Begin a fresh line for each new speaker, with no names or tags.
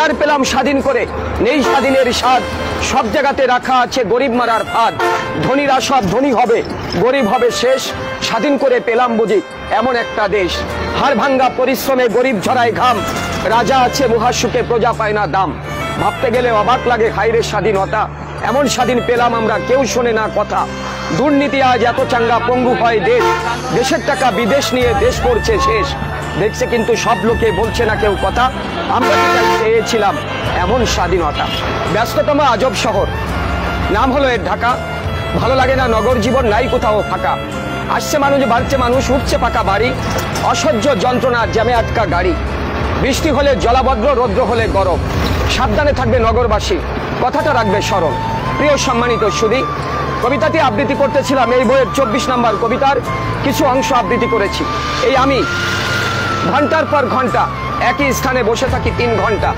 আর পেলাম স্বাধীন করে, নেই স্বাধীনের স্বাদ, সব জায়গাতে রাখা আছে গরিব মারার ফাঁদ। ধনীরা সব ধনী হবে, গরিব হবে শেষ, স্বাধীন করে পেলাম বুঝি এমন একটা দেশ। হাড় ভাঙ্গা পরিশ্রমে গরিব ঝরায় ঘাম, রাজা আছে মহাসুখে প্রজা পায় না দাম। ভাবতে গেলে অবাক লাগে হায়রে স্বাধীনতা, এমন স্বাধীন পেলাম আমরা কেউ শোনে না কথা। দুর্নীতি আজ এত চাঙ্গা পঙ্গু হয় দেশ, দেশের টাকা বিদেশ নিয়ে দেশ করছে শেষ। দেখছে কিন্তু সব লোকে বলছে না কেউ কথা, আমরা চেয়েছিলাম এমন স্বাধীনতা। ব্যস্ততম আজব শহর, নাম হলো এর ঢাকা। ভালো লাগে না নগর জীবন, নাই কোথাও ফাঁকা। আসছে মানুষ, বাড়ছে মানুষ, উঠছে পাকা বাড়ি, অসহ্য যন্ত্রণা জ্যামে আটকা গাড়ি। বৃষ্টি হলে জলাবদ্র, রৌদ্র হলে গরম, সাবধানে থাকবে নগরবাসী, কথাটা রাখবে স্মরণ। প্রিয় সম্মানিত সুধী, কবিতাটি আবৃত্তি করতেছিলাম এই বইয়ের 24 নম্বর কবিতার কিছু অংশ আবৃত্তি করেছি। এই আমি ঘন্টার পর ঘন্টা একই স্থানে বসে থাকি 3 ঘন্টা।